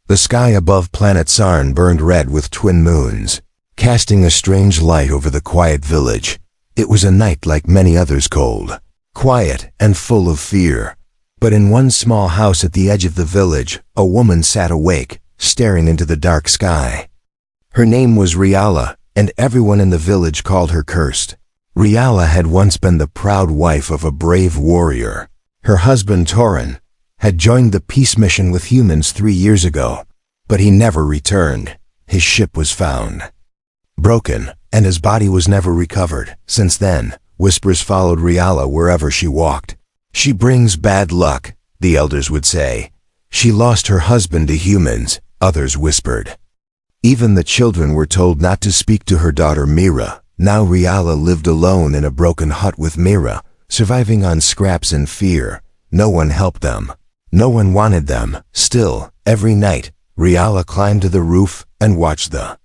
The sky above planet Sarn burned red with twin moons, casting a strange light over the quiet village. It was a night like many others, cold, quiet, and full of fear. But in one small house at the edge of the village, a woman sat awake, staring into the dark sky. Her name was Riala, and everyone in the village called her cursed. Riala had once been the proud wife of a brave warrior. Her husband, Torin, had joined the peace mission with humans 3 years ago, but he never returned. His ship was found broken, and his body was never recovered. Since then, whispers followed Riala wherever she walked. She brings bad luck, the elders would say. She lost her husband to humans, others whispered. Even the children were told not to speak to her daughter Mira. Now Riala lived alone in a broken hut with Mira, surviving on scraps and fear. No one helped them. No one wanted them. Still, every night, Riala climbed to the roof and watched the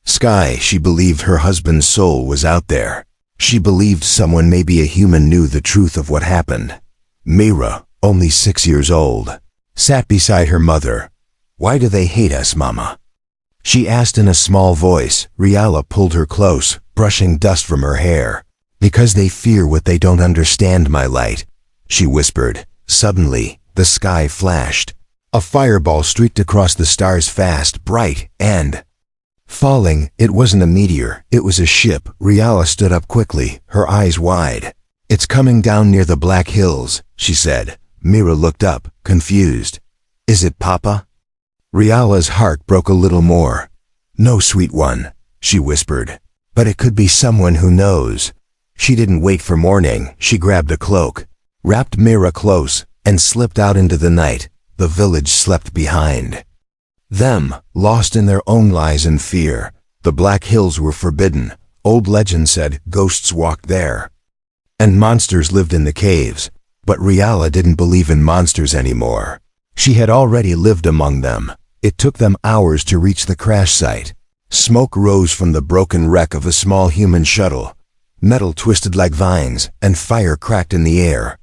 sky. She believed her husband's soul was out there. She believed someone, maybe a human, knew the truth of what happened. Mira, only 6 years old, sat beside her mother. "Why do they hate us, Mama?" she asked in a small voice. Riala pulled her close, brushing dust from her hair. "Because they fear what they don't understand, my light," she whispered. Suddenly, the sky flashed. A fireball streaked across the stars, fast, bright, and falling. It wasn't a meteor, it was a ship. Riala stood up quickly, her eyes wide. "It's coming down near the Black Hills," she said. Mira looked up, confused. "Is it Papa?" Riala's heart broke a little more. "No, sweet one," she whispered. "But it could be someone who knows." She didn't wait for morning. She grabbed a cloak, wrapped Mira close, and slipped out into the night. The village slept behind them, lost in their own lies and fear. The Black Hills were forbidden. Old legend said ghosts walked there, and monsters lived in the caves. But Riala didn't believe in monsters anymore. She had already lived among them. It took them hours to reach the crash site. Smoke rose from the broken wreck of a small human shuttle. Metal twisted like vines, and fire cracked in the air.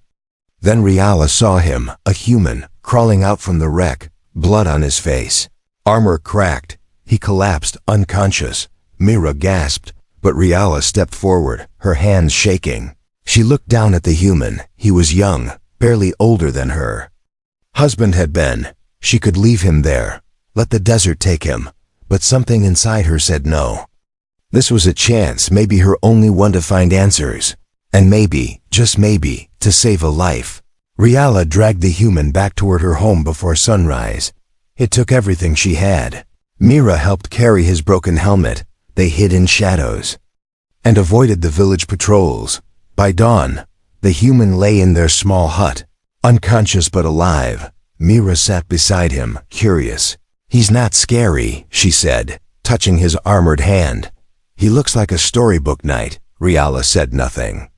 Then Riala saw him, a human, crawling out from the wreck, blood on his face. Armor cracked. He collapsed, unconscious. Mira gasped, but Riala stepped forward, her hands shaking. She looked down at the human. He was young, barely older than her husband had been. She could leave him there, let the desert take him, but something inside her said no. This was a chance, maybe her only one, to find answers, and maybe, just maybe, to save a life. Riala dragged the human back toward her home before sunrise. It took everything she had. Mira helped carry his broken helmet. They hid in shadows and avoided the village patrols. By dawn, the human lay in their small hut, unconscious but alive. Mira sat beside him, curious. "He's not scary," she said, touching his armored hand. "He looks like a storybook knight." Riala said nothing.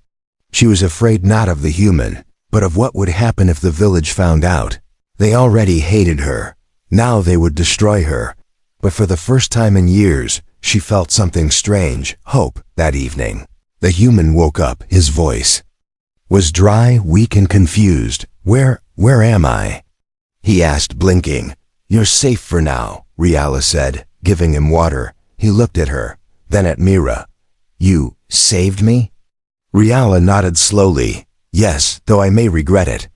She was afraid not of the human, but of what would happen if the village found out. They already hated her. Now they would destroy her. But for the first time in years, she felt something strange, hope. That evening, the human woke up. His voice was dry, weak, and confused. Where am I?" he asked, blinking. "You're safe for now," Riala said, giving him water. He looked at her, then at Mira. "You saved me?" Riala nodded slowly. "Yes, though I may regret it."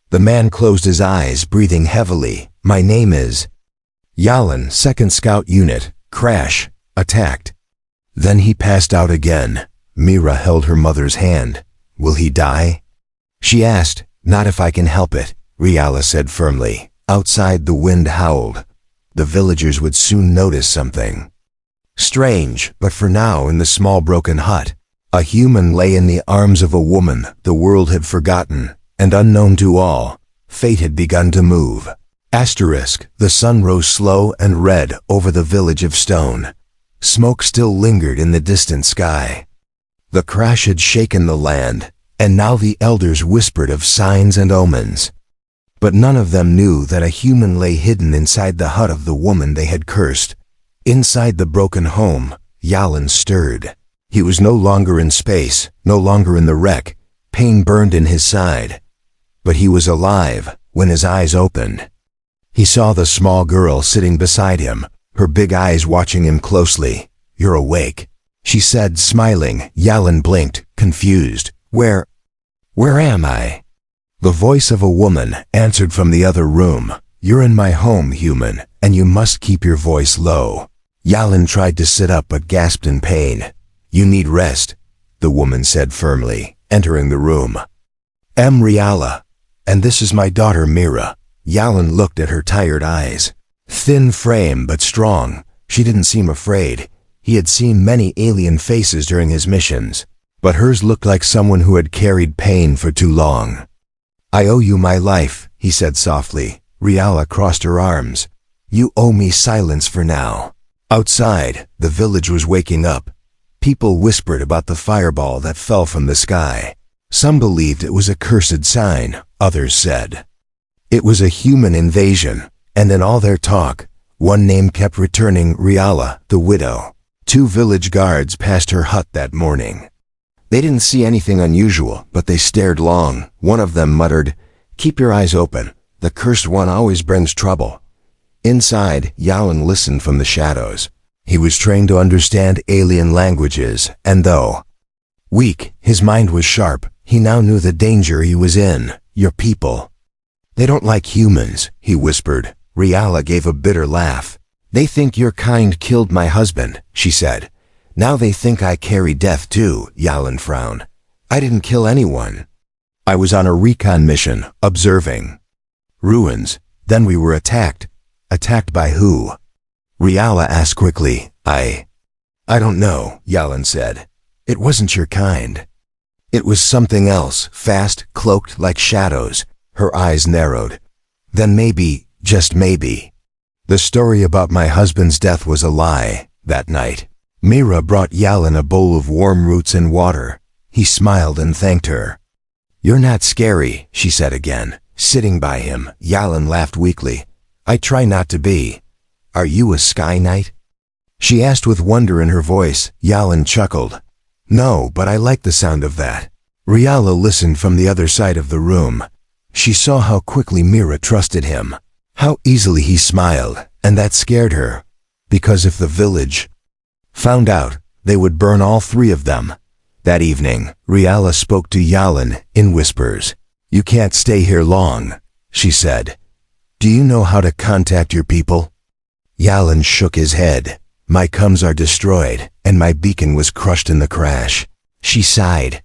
The man closed his eyes, breathing heavily. "My name is Yalan, 2nd Scout Unit. Crash. Attacked." Then he passed out again. Mira held her mother's hand. "Will he die?" she asked. "Not if I can help it," Riala said firmly. Outside, the wind howled. The villagers would soon notice something strange, but for now, in the small broken hut, a human lay in the arms of a woman the world had forgotten, and unknown to all, fate had begun to move. The sun rose slow and red over the village of stone. Smoke still lingered in the distant sky. The crash had shaken the land, and now the elders whispered of signs and omens. But none of them knew that a human lay hidden inside the hut of the woman they had cursed. Inside the broken home, Yalan stirred. He was no longer in space, no longer in the wreck. Pain burned in his side. But he was alive when his eyes opened. He saw the small girl sitting beside him, her big eyes watching him closely. "You're awake," she said, smiling. Yalin blinked, confused. Where am I?" The voice of a woman answered from the other room. "You're in my home, human, and you must keep your voice low." Yalin tried to sit up but gasped in pain. "You need rest," the woman said firmly, entering the room. "I'm Riala, and this is my daughter Mira." Yalin looked at her tired eyes. Thin frame but strong, she didn't seem afraid. He had seen many alien faces during his missions, but hers looked like someone who had carried pain for too long. "I owe you my life," he said softly. Riala crossed her arms. "You owe me silence for now." Outside, the village was waking up. People whispered about the fireball that fell from the sky. Some believed it was a cursed sign, others said it was a human invasion, and in all their talk, one name kept returning: Riala, the widow. 2 village guards passed her hut that morning. They didn't see anything unusual, but they stared long. One of them muttered, "Keep your eyes open. The cursed one always brings trouble." Inside, Yalin listened from the shadows. He was trained to understand alien languages, and though weak, his mind was sharp. He now knew the danger he was in. "Your people. They don't like humans," he whispered. Riala gave a bitter laugh. "They think your kind killed my husband," she said. "Now they think I carry death too." Yalin frowned. "I didn't kill anyone. I was on a recon mission, observing ruins. Then we were attacked." "Attacked by who?" Riala asked quickly. I don't know," Yalin said. "It wasn't your kind. It was something else, fast, cloaked like shadows." Her eyes narrowed. "Then maybe, just maybe, the story about my husband's death was a lie." That night, Mira brought Yalin a bowl of warm roots and water. He smiled and thanked her. "You're not scary," she said again, sitting by him. Yalin laughed weakly. "I try not to be." "Are you a sky knight?" she asked with wonder in her voice. Yalin chuckled. "No, but I like the sound of that." Riala listened from the other side of the room. She saw how quickly Mira trusted him, how easily he smiled, and that scared her, because if the village found out, they would burn all 3 of them. That evening, Riala spoke to Yalin in whispers. "You can't stay here long," she said. "Do you know how to contact your people?" Yalin shook his head. "My comms are destroyed, and my beacon was crushed in the crash." She sighed.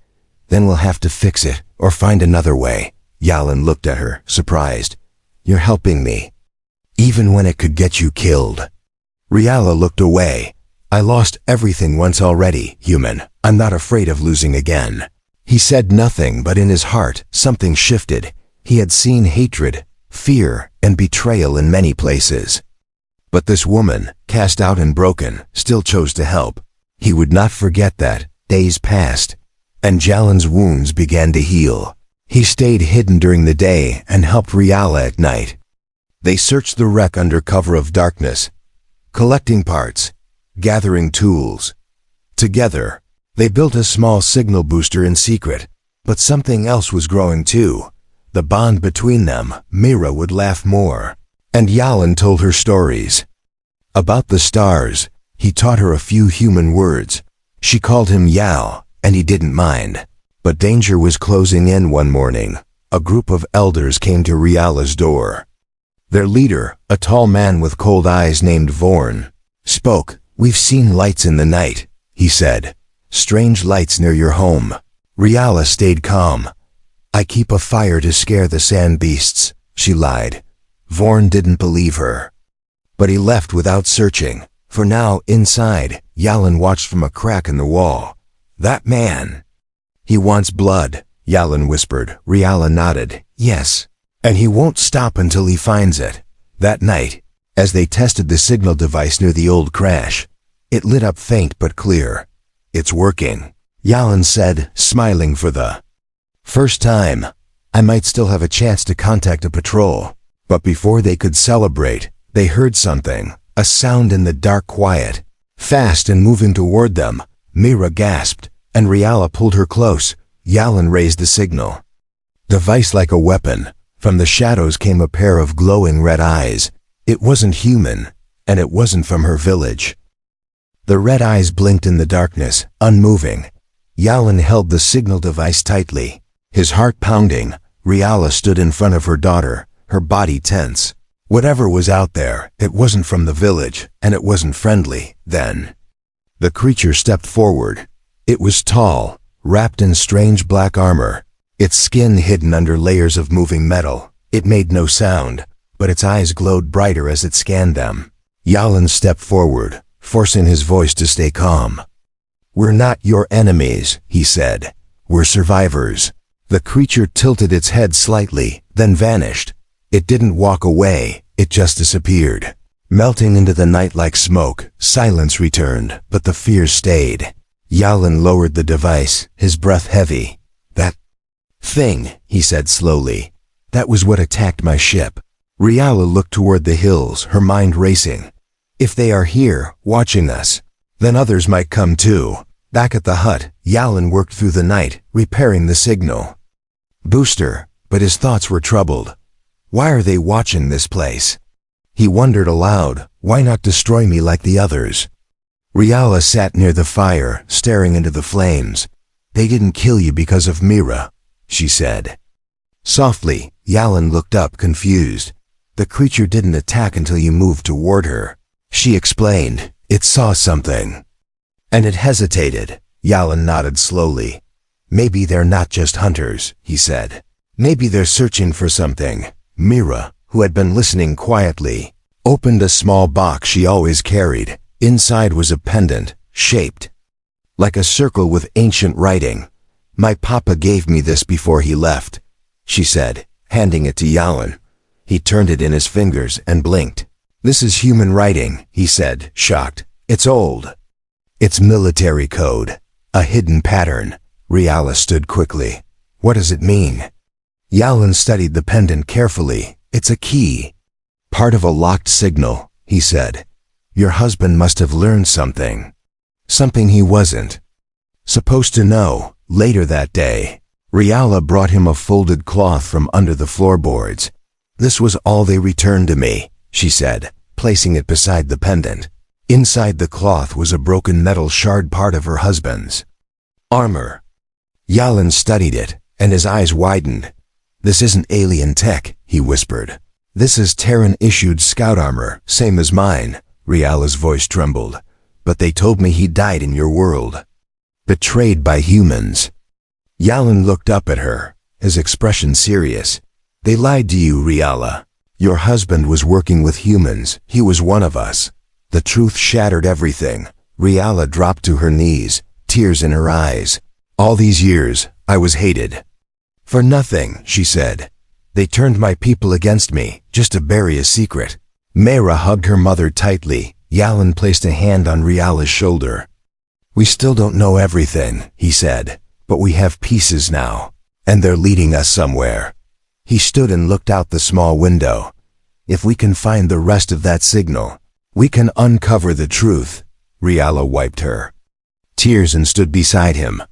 "Then we'll have to fix it, or find another way." Yalin looked at her, surprised. "You're helping me, even when it could get you killed." Riala looked away. "I lost everything once already, human. I'm not afraid of losing again." He said nothing, but in his heart, something shifted. He had seen hatred, fear, and betrayal in many places. But this woman, cast out and broken, still chose to help. He would not forget that. Days passed, and Yalin's wounds began to heal. He stayed hidden during the day and helped Riala at night. They searched the wreck under cover of darkness, collecting parts, gathering tools. Together, they built a small signal booster in secret, but something else was growing too. The bond between them. Mira would laugh more, and Yalin told her stories about the stars. He taught her a few human words. She called him Yal, and he didn't mind. But danger was closing in. One morning, a group of elders came to Riala's door. Their leader, a tall man with cold eyes named Vorn, spoke. "We've seen lights in the night," he said. "Strange lights near your home." Riala stayed calm. "I keep a fire to scare the sand beasts," she lied. Vorn didn't believe her, but he left without searching. For now, inside, Yalin watched from a crack in the wall. "That man, he wants blood," Yalin whispered. Riala nodded. "Yes, and he won't stop until he finds it." That night, as they tested the signal device near the old crash, it lit up faint but clear. "It's working," Yalin said, smiling for the first time. "I might still have a chance to contact a patrol." But before they could celebrate, they heard something, a sound in the dark quiet. Fast and moving toward them, Mira gasped, and Riala pulled her close. Yalin raised the signal device like a weapon. From the shadows came a pair of glowing red eyes. It wasn't human, and it wasn't from her village. The red eyes blinked in the darkness, unmoving. Yalan held the signal device tightly. His heart pounding, Riala stood in front of her daughter, her body tense. Whatever was out there, it wasn't from the village, and it wasn't friendly, then. The creature stepped forward. It was tall, wrapped in strange black armor, its skin hidden under layers of moving metal. It made no sound, but its eyes glowed brighter as it scanned them. Yalan stepped forward, forcing his voice to stay calm. "We're not your enemies," he said. "We're survivors." The creature tilted its head slightly, then vanished. It didn't walk away, it just disappeared. Melting into the night like smoke, silence returned, but the fear stayed. Yalan lowered the device, his breath heavy. "That thing," he said slowly. "That was what attacked my ship." Riala looked toward the hills, her mind racing. If they are here, watching us, then others might come too. Back at the hut, Yalan worked through the night, repairing the signal booster, but his thoughts were troubled. Why are they watching this place? He wondered aloud, why not destroy me like the others? Riala sat near the fire, staring into the flames. "They didn't kill you because of Mira," she said. Softly, Yalan looked up, confused. "The creature didn't attack until you moved toward her," she explained. "It saw something." "And it hesitated." Yalan nodded slowly. "Maybe they're not just hunters," he said. "Maybe they're searching for something." Mira, who had been listening quietly, opened a small box she always carried. Inside was a pendant, shaped like a circle with ancient writing. "My papa gave me this before he left," she said, handing it to Yalan. He turned it in his fingers and blinked. "This is human writing," he said, shocked. "It's old. It's military code. A hidden pattern." Riala stood quickly. "What does it mean?" Yalan studied the pendant carefully. "It's a key. Part of a locked signal," he said. "Your husband must have learned something. Something he wasn't supposed to know." Later that day, Riala brought him a folded cloth from under the floorboards. "This was all they returned to me," she said, placing it beside the pendant. Inside the cloth was a broken metal shard, part of her husband's armor. Yalan studied it, and his eyes widened. "This isn't alien tech," he whispered. "This is Terran-issued scout armor, same as mine." Riala's voice trembled. "But they told me he died in your world. Betrayed by humans." Yalan looked up at her, his expression serious. "They lied to you, Riala. Your husband was working with humans. He was one of us." The truth shattered everything. Riala dropped to her knees, tears in her eyes. "All these years, I was hated. For nothing," she said. "They turned my people against me, just to bury a secret." Mera hugged her mother tightly. Yalan placed a hand on Riala's shoulder. "We still don't know everything," he said, "but we have pieces now, and they're leading us somewhere." He stood and looked out the small window. "If we can find the rest of that signal, we can uncover the truth." Riala wiped her tears and stood beside him.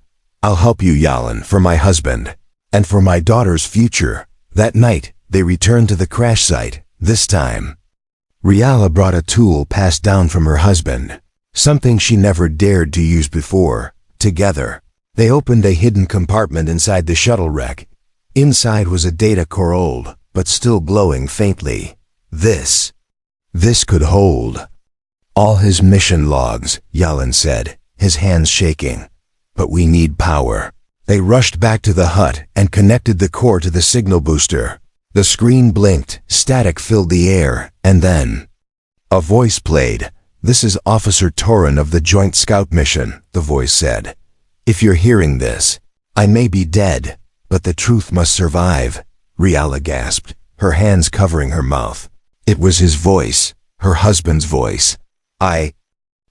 "I'll help you, Yalan, for my husband, and for my daughter's future." That night, they returned to the crash site. This time, Riala brought a tool passed down from her husband, something she never dared to use before. Together, they opened a hidden compartment inside the shuttle wreck. Inside was a data core, old, but still glowing faintly. This could hold all his mission logs, Yalan said, his hands shaking. "But we need power." They rushed back to the hut and connected the core to the signal booster. The screen blinked, static filled the air, and then a voice played. "This is Officer Torin of the Joint Scout Mission," the voice said. "If you're hearing this, I may be dead, but the truth must survive." Riala gasped, her hands covering her mouth. It was his voice, her husband's voice. "I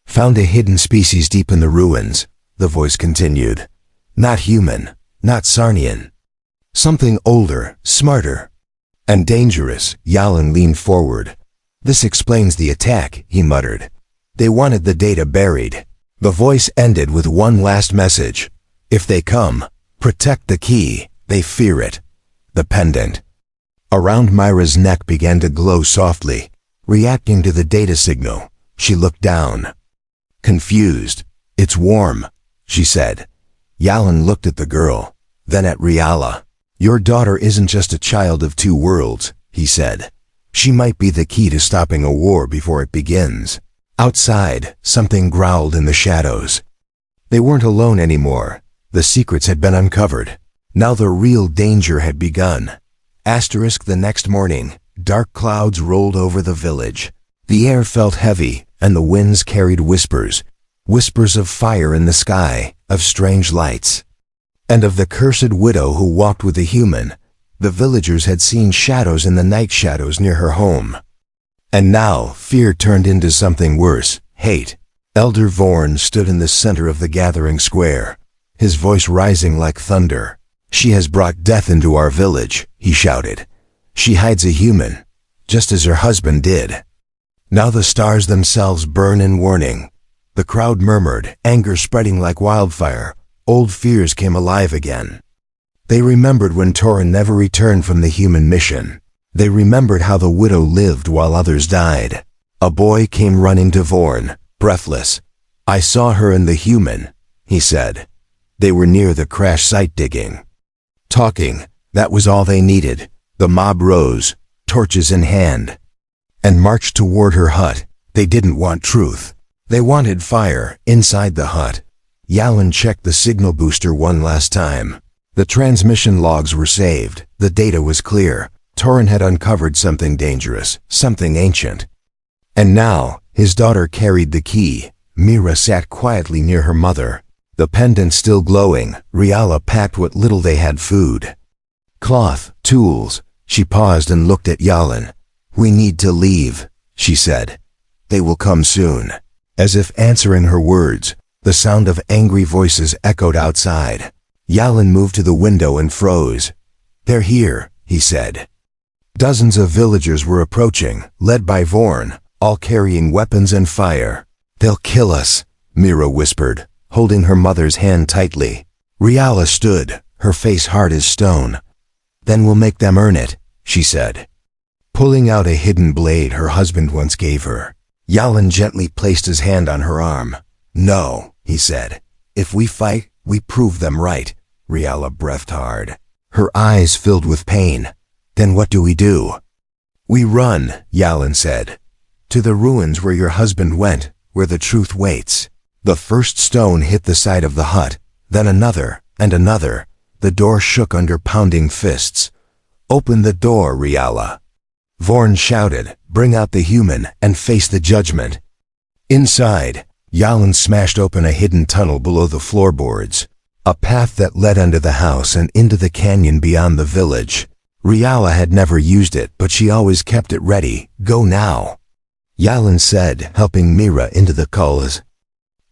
found a hidden species deep in the ruins," the voice continued. "Not human, not Sarnian. Something older, smarter, and dangerous." Yalan leaned forward. "This explains the attack," he muttered. "They wanted the data buried." The voice ended with one last message. "If they come, protect the key. They fear it. The pendant Around Myra's neck began to glow softly, reacting to the data signal. She looked down. Confused. "It's warm," she said. Yalin looked at the girl, then at Riala. "Your daughter isn't just a child of two worlds," he said. "She might be the key to stopping a war before it begins." Outside, something growled in the shadows. They weren't alone anymore. The secrets had been uncovered. Now the real danger had begun. The next morning, dark clouds rolled over the village. The air felt heavy, and the winds carried whispers of fire in the sky, of strange lights, and of the cursed widow who walked with a human. The villagers had seen shadows in the night shadows near her home. And now, fear turned into something worse, hate. Elder Vorn stood in the center of the gathering square, his voice rising like thunder. "She has brought death into our village," he shouted. "She hides a human, just as her husband did." Now the stars themselves burn in warning. The crowd murmured, anger spreading like wildfire. Old fears came alive again. They remembered when Torin never returned from the human mission. They remembered how the widow lived while others died. A boy came running to Vorn, breathless. "I saw her and the human," he said. They were near the crash site digging. Talking, that was all they needed. The mob rose, torches in hand, and marched toward her hut. They didn't want truth. They wanted fire inside the hut. Yalin checked the signal booster one last time. The transmission logs were saved. The data was clear. Torin had uncovered something dangerous, something ancient. And now, his daughter carried the key. Mira sat quietly near her mother, the pendant still glowing. Riala packed what little they had: food, cloth, tools. She paused and looked at Yalin. "We need to leave," she said. "They will come soon." As if answering her words, the sound of angry voices echoed outside. Yalin moved to the window and froze. "They're here," he said. Dozens of villagers were approaching, led by Vorn, all carrying weapons and fire. "They'll kill us," Mira whispered, holding her mother's hand tightly. Riala stood, her face hard as stone. "Then we'll make them earn it," she said, pulling out a hidden blade her husband once gave her. Yalin gently placed his hand on her arm. "No," he said. "If we fight, we prove them right." Riala breathed hard. Her eyes filled with pain. "Then what do we do?" "We run," Yalin said. "To the ruins where your husband went, where the truth waits." The first stone hit the side of the hut, then another, and another. The door shook under pounding fists. "Open the door, Riala." Vorn shouted, "Bring out the human, and face the judgment." Inside, Yalin smashed open a hidden tunnel below the floorboards, a path that led under the house and into the canyon beyond the village. Riala had never used it, but she always kept it ready. "Go now," Yalin said, helping Mira into the culls.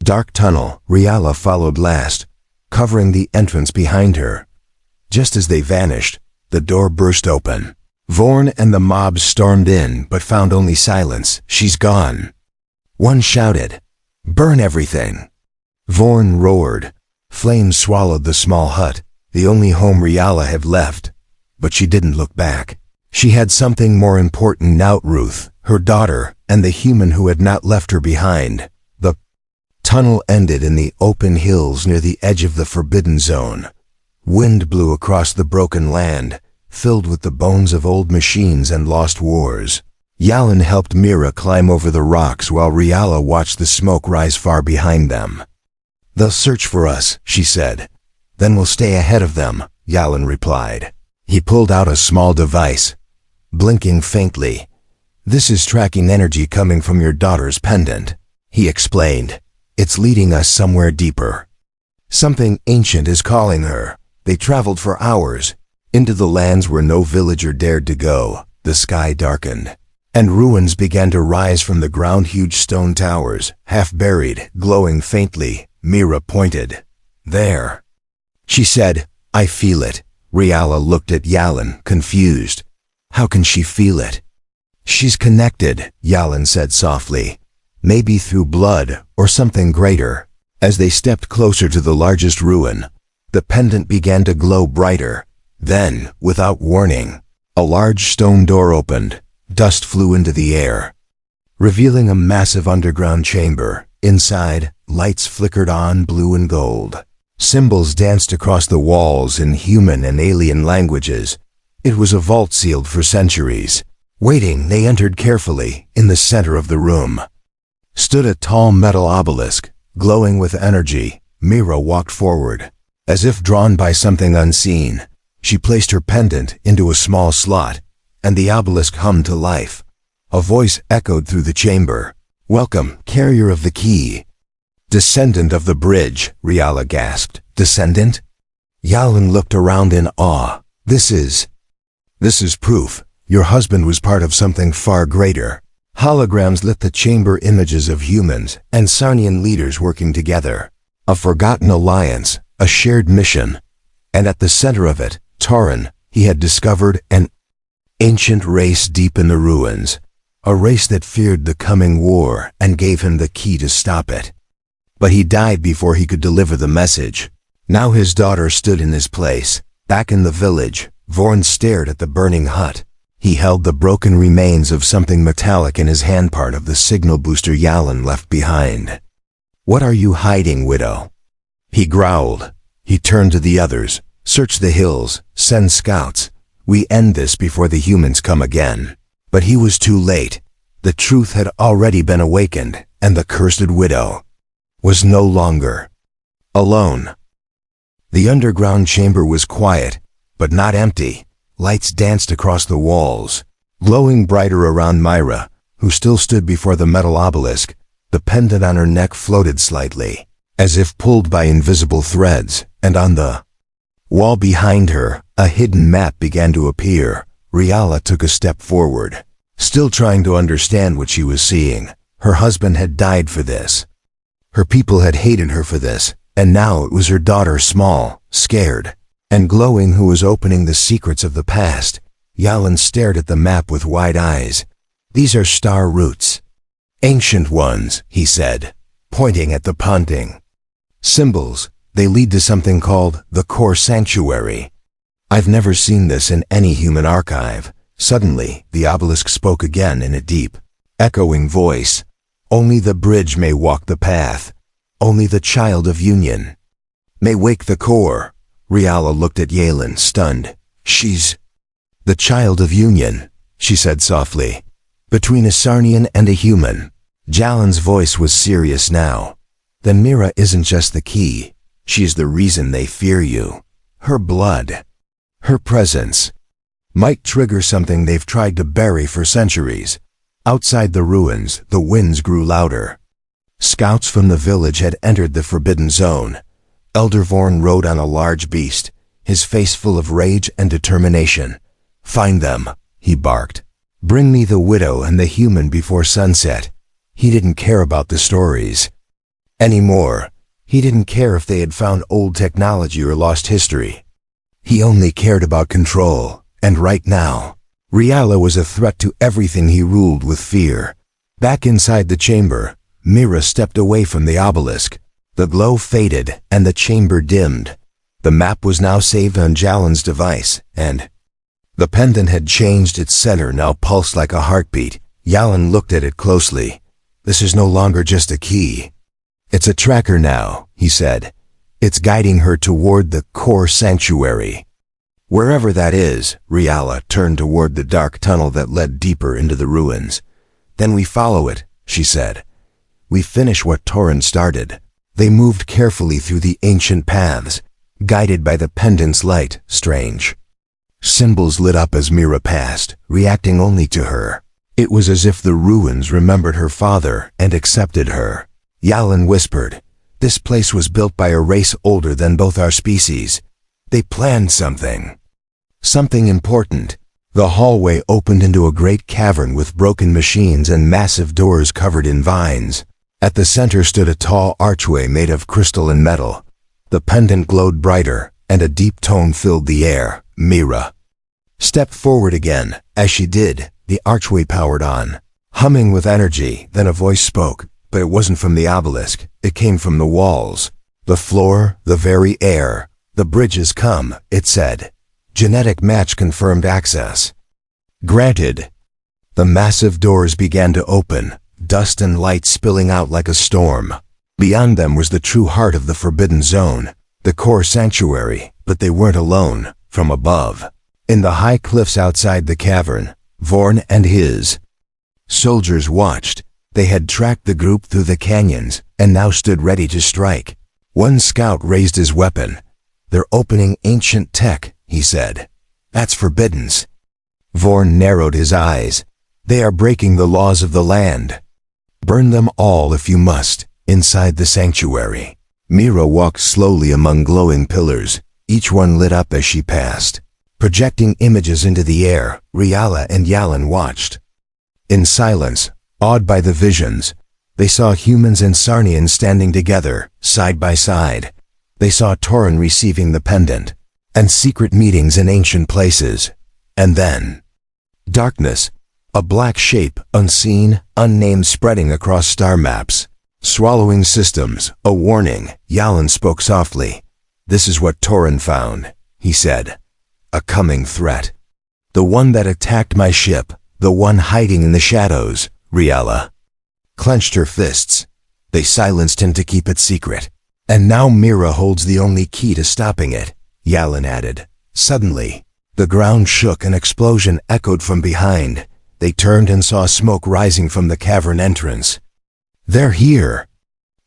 Dark tunnel. Riala followed last, covering the entrance behind her. Just as they vanished, the door burst open. Vorn and the mob stormed in, but found only silence. "She's gone." One shouted, "Burn everything." Vorn roared. Flames swallowed the small hut, the only home Riala had left. But she didn't look back. She had something more important now: Ruth, her daughter, and the human who had not left her behind. The tunnel ended in the open hills near the edge of the forbidden zone. Wind blew across the broken land, filled with the bones of old machines and lost wars. Yalin helped Mira climb over the rocks while Riala watched the smoke rise far behind them. "They'll search for us," she said. "Then we'll stay ahead of them," Yalin replied. He pulled out a small device, blinking faintly. "This is tracking energy coming from your daughter's pendant," he explained. "It's leading us somewhere deeper. Something ancient is calling her." They traveled for hours, into the lands where no villager dared to go. The sky darkened, and ruins began to rise from the ground. Huge stone towers, half buried, glowing faintly. Mira pointed. "There," she said. "I feel it." Riala looked at Yalin, confused. "How can she feel it?" "She's connected," Yalin said softly. "Maybe through blood, or something greater." As they stepped closer to the largest ruin, the pendant began to glow brighter. Then, without warning, A large stone door opened. Dust flew into the air, revealing a massive underground chamber. Inside, lights flickered on, blue and gold. Symbols danced across the walls in human and alien languages. It was a vault sealed for centuries. Waiting, they entered carefully. In the center of the room stood a tall metal obelisk, glowing with energy. Mira walked forward, as if drawn by something unseen. She placed her pendant into a small slot, and the obelisk hummed to life. A voice echoed through the chamber. "Welcome, carrier of the key." "Descendant of the bridge," Riala gasped. "Descendant?" Yalan looked around in awe. This is proof. Your husband was part of something far greater." Holograms lit the chamber, images of humans and Sarnian leaders working together. A forgotten alliance, a shared mission. And at the center of it, Tauren, he had discovered an ancient race deep in the ruins. A race that feared the coming war and gave him the key to stop it. But he died before he could deliver the message. Now his daughter stood in his place. Back in the village, Vorn stared at the burning hut. He held the broken remains of something metallic in his hand, part of the signal booster Yalan left behind. "What are you hiding, widow?" he growled. He turned to the others. "Search the hills, send scouts. We end this before the humans come again." But he was too late. The truth had already been awakened, and the cursed widow was no longer alone. The underground chamber was quiet, but not empty. Lights danced across the walls, glowing brighter around Myra, who still stood before the metal obelisk. The pendant on her neck floated slightly, as if pulled by invisible threads, and on the wall behind her, a hidden map began to appear. Riala took a step forward, still trying to understand what she was seeing. Her husband had died for this. Her people had hated her for this, and now it was her daughter, small, scared, and glowing, who was opening the secrets of the past. Yalan stared at the map with wide eyes. "These are star routes. Ancient ones," he said, pointing at the ponting symbols. "They lead to something called the Core Sanctuary. I've never seen this in any human archive." Suddenly, the obelisk spoke again in a deep, echoing voice. "Only the bridge may walk the path. Only the child of union may wake the core." Riala looked at Yalan, stunned. "She's the child of union," she said softly. "Between a Sarnian and a human." Jalan's voice was serious now. "Then Mira isn't just the key. She's the reason they fear you. Her blood, her presence, might trigger something they've tried to bury for centuries." Outside the ruins, the winds grew louder. Scouts from the village had entered the forbidden zone. Elder Vorn rode on a large beast, his face full of rage and determination. "Find them," he barked. "Bring me the widow and the human before sunset." He didn't care about the stories anymore. He didn't care if they had found old technology or lost history. He only cared about control, and right now, Riala was a threat to everything he ruled with fear. Back inside the chamber, Mira stepped away from the obelisk. The glow faded, and the chamber dimmed. The map was now saved on Jalan's device, and the pendant had changed. Its center now pulsed like a heartbeat. Yalan looked at it closely. "This is no longer just a key. It's a tracker now," he said. "It's guiding her toward the Core Sanctuary. Wherever that is." Riala turned toward the dark tunnel that led deeper into the ruins. "Then we follow it," she said. "We finish what Tauren started." They moved carefully through the ancient paths, guided by the pendant's light. Strange symbols lit up as Mira passed, reacting only to her. It was as if the ruins remembered her father and accepted her. Yalan whispered, "This place was built by a race older than both our species. They planned something important." The hallway opened into a great cavern with broken machines and massive doors covered in vines. At the center stood a tall archway made of crystal and metal. The pendant glowed brighter, and a deep tone filled the air. Mira stepped forward again. As she did, the archway powered on, humming with energy. Then a voice spoke, but it wasn't from the obelisk. It came from the walls, the floor, the very air. "The bridge has come," it said. "Genetic match confirmed access." Granted. The massive doors began to open, dust and light spilling out like a storm. Beyond them was the true heart of the Forbidden Zone, the core sanctuary, but they weren't alone. From above, in the high cliffs outside the cavern, Vorn and his soldiers watched. They had tracked the group through the canyons and now stood ready to strike. One scout raised his weapon. "They're opening ancient tech," he said. "That's forbiddens." Vorn narrowed his eyes. "They are breaking the laws of the land. Burn them all if you must." Inside the sanctuary, Mira walked slowly among glowing pillars, each one lit up as she passed. Projecting images into the air, Riala and Yalan watched. In silence, awed by the visions, they saw humans and Sarnians standing together, side by side. They saw Torin receiving the pendant, and secret meetings in ancient places. And then, darkness, a black shape, unseen, unnamed, spreading across star maps. Swallowing systems, a warning. Yalan spoke softly. "This is what Torin found," he said. "A coming threat. The one that attacked my ship, the one hiding in the shadows." Riala clenched her fists. They silenced him to keep it secret. "And now Mira holds the only key to stopping it," Yalan added. Suddenly, the ground shook, an explosion echoed from behind. They turned and saw smoke rising from the cavern entrance. "They're here!"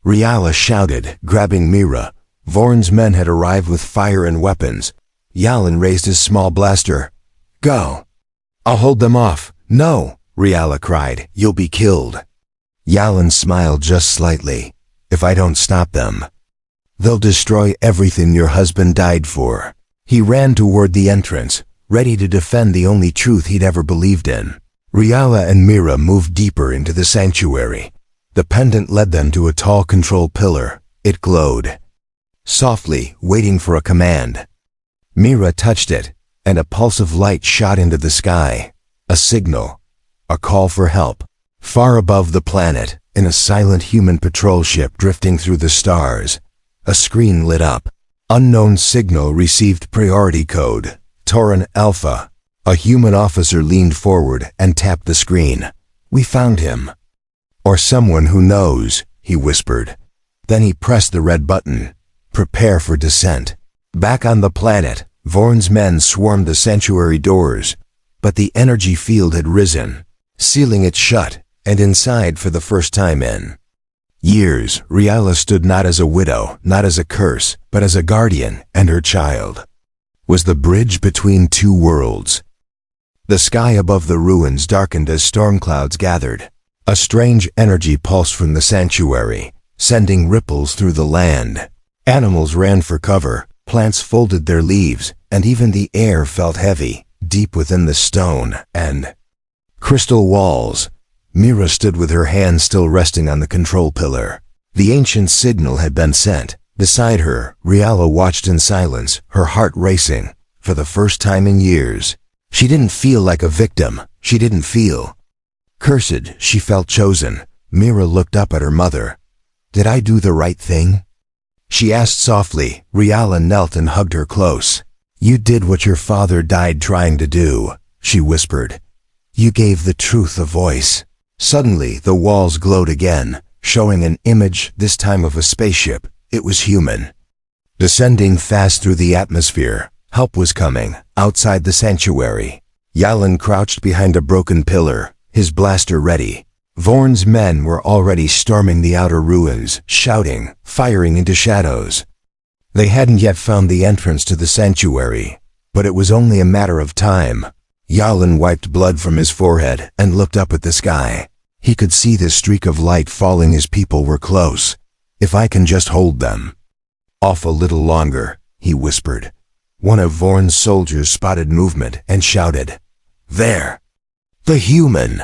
Riala shouted, grabbing Mira. Vorn's men had arrived with fire and weapons. Yalan raised his small blaster. "Go!" "I'll hold them off." "No!" Riala cried. "You'll be killed." Yalan smiled just slightly. "If I don't stop them, they'll destroy everything your husband died for." He ran toward the entrance, ready to defend the only truth he'd ever believed in. Riala and Mira moved deeper into the sanctuary. The pendant led them to a tall control pillar. It glowed softly, waiting for a command. Mira touched it, and a pulse of light shot into the sky. A signal. A call for help. Far above the planet, in a silent human patrol ship drifting through the stars, a screen lit up. Unknown signal received priority code. Torin Alpha. A human officer leaned forward and tapped the screen. "We found him." "Or someone who knows," he whispered. Then he pressed the red button. "Prepare for descent." Back on the planet, Vorn's men swarmed the sanctuary doors, but the energy field had risen, sealing it shut, and inside for the first time in years, Riala stood not as a widow, not as a curse, but as a guardian and her child. Was the bridge between two worlds. The sky above the ruins darkened as storm clouds gathered. A strange energy pulsed from the sanctuary, sending ripples through the land. Animals ran for cover, plants folded their leaves, and even the air felt heavy, deep within the stone and crystal walls. Mira stood with her hand still resting on the control pillar. The ancient signal had been sent. Beside her, Riala watched in silence, her heart racing. For the first time in years, she didn't feel like a victim. She didn't feel cursed. She felt chosen. Mira looked up at her mother. "Did I do the right thing?" she asked softly. Riala knelt and hugged her close. "You did what your father died trying to do," she whispered. "You gave the truth a voice." Suddenly, the walls glowed again, showing an image, this time of a spaceship. It was human. Descending fast through the atmosphere, help was coming, outside the sanctuary. Yalan crouched behind a broken pillar, his blaster ready. Vorn's men were already storming the outer ruins, shouting, firing into shadows. They hadn't yet found the entrance to the sanctuary, but it was only a matter of time. Yalan wiped blood from his forehead and looked up at the sky. He could see the streak of light falling. His people were close. "If I can just hold them off a little longer," he whispered. One of Vorn's soldiers spotted movement and shouted, "There! The human!"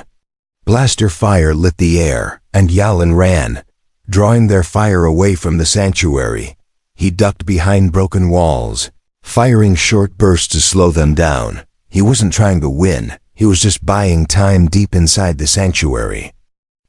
Blaster fire lit the air, and Yalan ran, drawing their fire away from the sanctuary. He ducked behind broken walls, firing short bursts to slow them down. He wasn't trying to win, he was just buying time deep inside the sanctuary.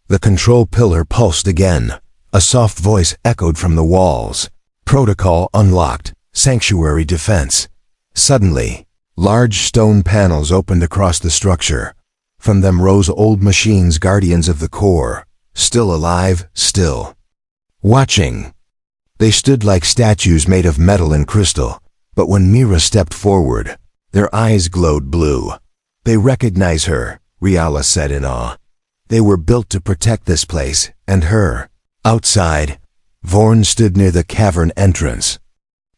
The control pillar pulsed again. A soft voice echoed from the walls. "Protocol unlocked. Sanctuary defense." Suddenly, Large stone panels opened across the structure. From them rose old machines, guardians of the core, still alive, still watching. They stood like statues made of metal and crystal, but when Mira stepped forward, their eyes glowed blue. They recognize her, Riala said in awe. They were built to protect this place, and her. Outside, Vorn stood near the cavern entrance,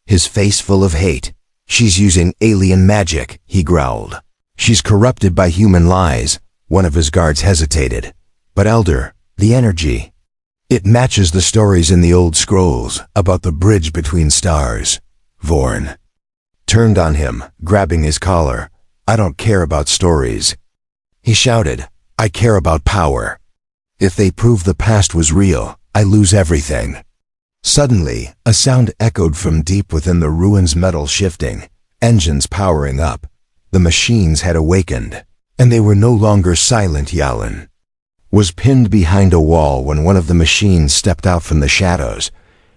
his face full of hate. She's using alien magic, he growled. She's corrupted by human lies. One of his guards hesitated. But Elder, the energy. It matches the stories in the old scrolls about the bridge between stars. Vorn turned on him, grabbing his collar. I don't care about stories. He shouted, I care about power. If they prove the past was real, I lose everything. Suddenly, a sound echoed from deep within the ruins, metal shifting, engines powering up. The machines had awakened, and they were no longer silent. Yalan was pinned behind a wall when one of the machines stepped out from the shadows.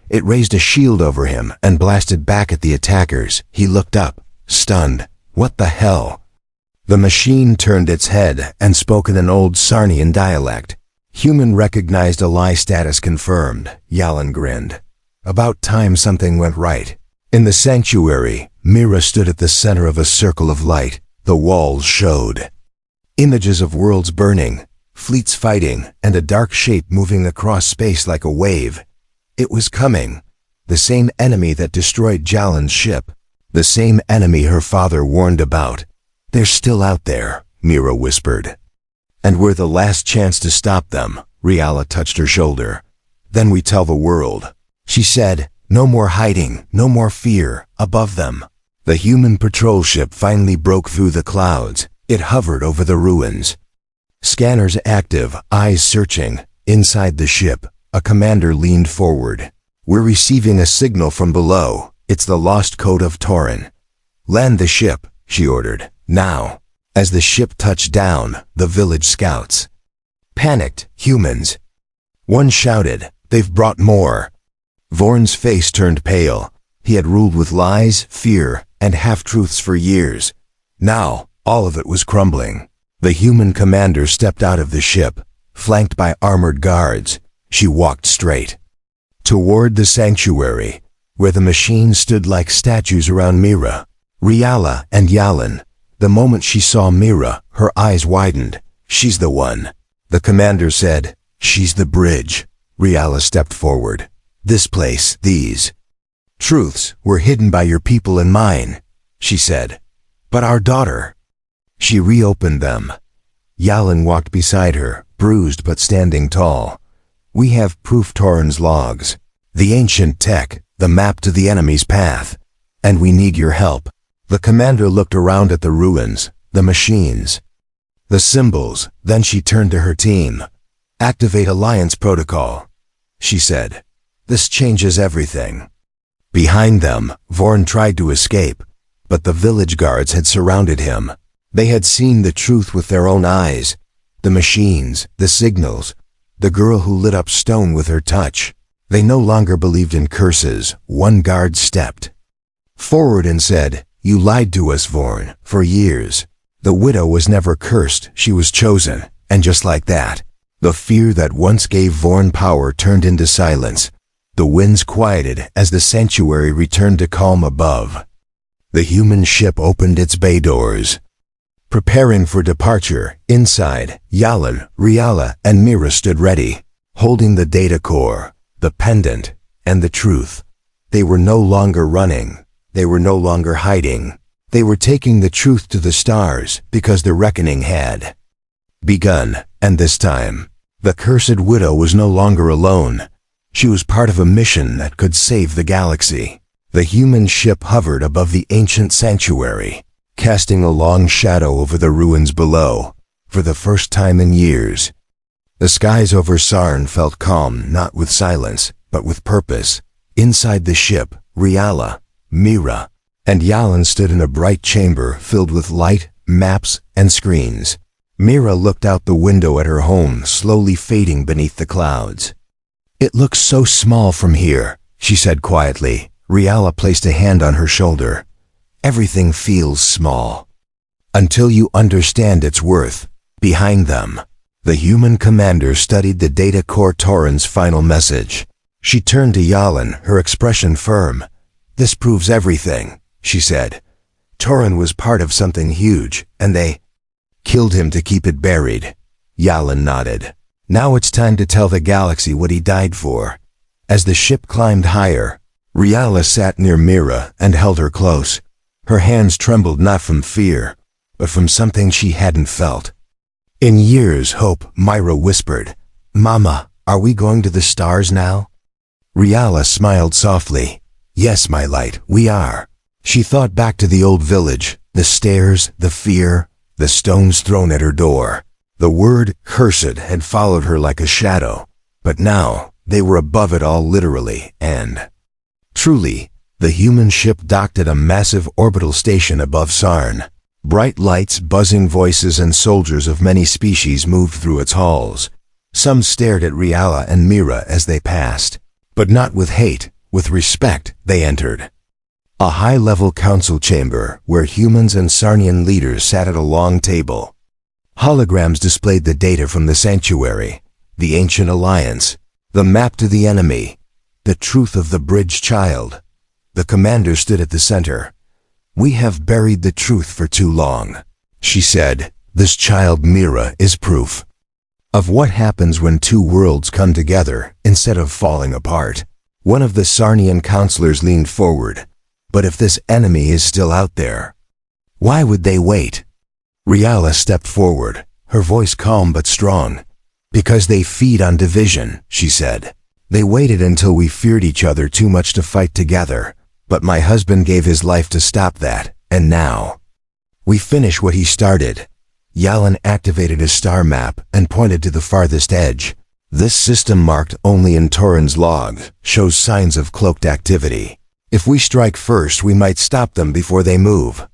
It raised a shield over him and blasted back at the attackers. He looked up, stunned. What the hell? The machine turned its head and spoke in an old Sarnian dialect. Human recognized a lie, status confirmed. Yalan grinned. About time something went right. In the sanctuary, Mira stood at the center of a circle of light. The walls showed images of worlds burning, fleets fighting, and a dark shape moving across space like a wave. It was coming. The same enemy that destroyed Jalan's ship. The same enemy her father warned about. They're still out there, Mira whispered. And we're the last chance to stop them. Riala touched her shoulder. Then we tell the world. She said, no more hiding, no more fear. Above them, the human patrol ship finally broke through the clouds. It hovered over the ruins. Scanners active, eyes searching. Inside the ship, a commander leaned forward. We're receiving a signal from below. It's the lost code of Tauren. Land the ship, she ordered. Now. As the ship touched down, the village scouts panicked. Humans. One shouted, they've brought more. Vorn's face turned pale. He had ruled with lies, fear, and half-truths for years. Now, all of it was crumbling. The human commander stepped out of the ship, flanked by armored guards. She walked straight toward the sanctuary, where the machines stood like statues around Mira, Riala, and Yalan. The moment she saw Mira, her eyes widened. She's the one. The commander said, she's the bridge. Riala stepped forward. This place, these truths were hidden by your people and mine, she said. But our daughter. She reopened them. Yalan walked beside her, bruised but standing tall. We have proof, Tauren's logs, the ancient tech, the map to the enemy's path. And we need your help. The commander looked around at the ruins, the machines, the symbols. Then she turned to her team. Activate Alliance protocol, she said. This changes everything. Behind them, Vorn tried to escape, but the village guards had surrounded him. They had seen the truth with their own eyes. The machines, the signals, the girl who lit up stone with her touch. They no longer believed in curses. One guard stepped forward and said, you lied to us, Vorn, for years. The widow was never cursed, she was chosen. And just like that, the fear that once gave Vorn power turned into silence. The winds quieted as the sanctuary returned to calm above. The human ship opened its bay doors, preparing for departure. Inside, Yalan, Riala, and Mira stood ready, holding the data core, the pendant, and the truth. They were no longer running. They were no longer hiding. They were taking the truth to the stars because the reckoning had begun. And this time, the cursed widow was no longer alone. She was part of a mission that could save the galaxy. The human ship hovered above the ancient sanctuary, casting a long shadow over the ruins below. For the first time in years, the skies over Sarn felt calm, not with silence, but with purpose. Inside the ship, Riala, Mira, and Yalan stood in a bright chamber filled with light, maps, and screens. Mira looked out the window at her home, slowly fading beneath the clouds. It looks so small from here, she said quietly. Riala placed a hand on her shoulder. everything feels small. Until you understand its worth. Behind them, the human commander studied the data core Torin's final message. She turned to Yalin, her expression firm. "This proves everything," she said. "Torin was part of something huge, and they killed him to keep it buried." Yalin nodded. "Now it's time to tell the galaxy what he died for." As the ship climbed higher, Riala sat near Mira and held her close. Her hands trembled not from fear, but from something she hadn't felt. "In years, Hope," Myra whispered. "Mama, are we going to the stars now?" Riala smiled softly. "Yes, my light, we are." She thought back to the old village, the stairs, the fear, the stones thrown at her door. The word "cursed" had followed her like a shadow, but now they were above it all literally and truly. The human ship docked at a massive orbital station above Sarn. Bright lights, buzzing voices, and soldiers of many species moved through its halls. Some stared at Riala and Mira as they passed, but not with hate, with respect. They entered a high-level council chamber where humans and Sarnian leaders sat at a long table. Holograms displayed the data from the sanctuary, the ancient alliance, the map to the enemy, the truth of the bridge child. The commander stood at the center. "We have buried the truth for too long," she said. "This child Mira is proof of what happens when two worlds come together instead of falling apart." One of the Sarnian counselors leaned forward. "But if this enemy is still out there, why would they wait?" Riala stepped forward, her voice calm but strong. "Because they feed on division," she said. "They waited until we feared each other too much to fight together. But my husband gave his life to stop that, and now we finish what he started." Yalin activated a star map and pointed to the farthest edge. "This system, marked only in Torin's log, shows signs of cloaked activity. If we strike first, we might stop them before they move."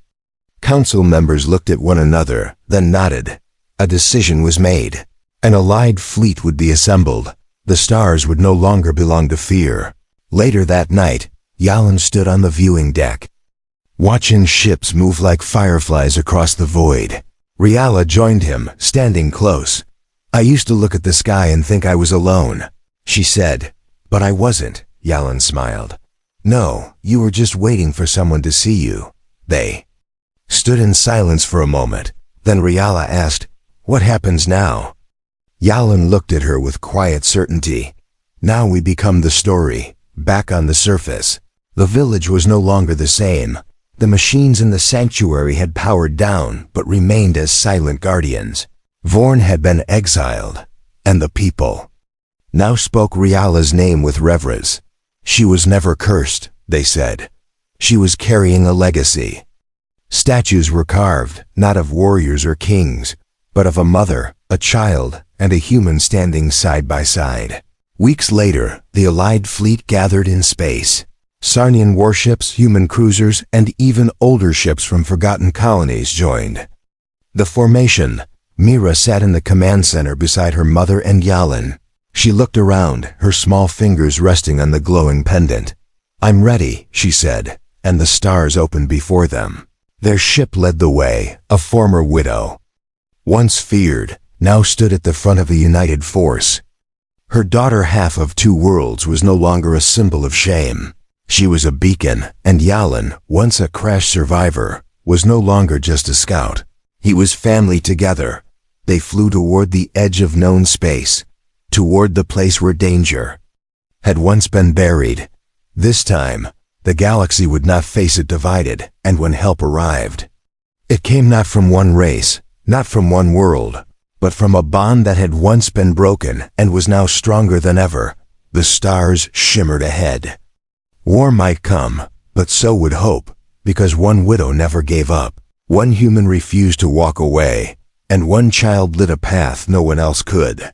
Council members looked at one another, then nodded. A decision was made. An allied fleet would be assembled. The stars would no longer belong to fear. Later that night, Yalin stood on the viewing deck, watching ships move like fireflies across the void. Riala joined him, standing close. "I used to look at the sky and think I was alone," she said. "But I wasn't," Yalin smiled. "No, you were just waiting for someone to see you." They stood in silence for a moment. Then Riala asked, "What happens now?" Yalin looked at her with quiet certainty. "Now we become the story, back on the surface." The village was no longer the same. The machines in the sanctuary had powered down, but remained as silent guardians. Vorn had been exiled, and the people now spoke Riala's name with reverence. She was never cursed, they said. She was carrying a legacy. Statues were carved, not of warriors or kings, but of a mother, a child, and a human standing side by side. Weeks later, the Allied fleet gathered in space. Sarnian warships, human cruisers, and even older ships from forgotten colonies joined the formation. Mira sat in the command center beside her mother and Yalin. She looked around, her small fingers resting on the glowing pendant. "I'm ready," she said, and the stars opened before them. Their ship led the way, a former widow. Once feared, now stood at the front of a united force. Her daughter, half of two worlds, was no longer a symbol of shame. She was a beacon, and Yalin, once a crash survivor, was no longer just a scout. He was family together. They flew toward the edge of known space, toward the place where danger had once been buried. This time, the galaxy would not face it divided, and when help arrived, it came not from one race, not from one world, but from a bond that had once been broken and was now stronger than ever. The stars shimmered ahead. War might come, but so would hope, because one widow never gave up. One human refused to walk away, and one child lit a path no one else could.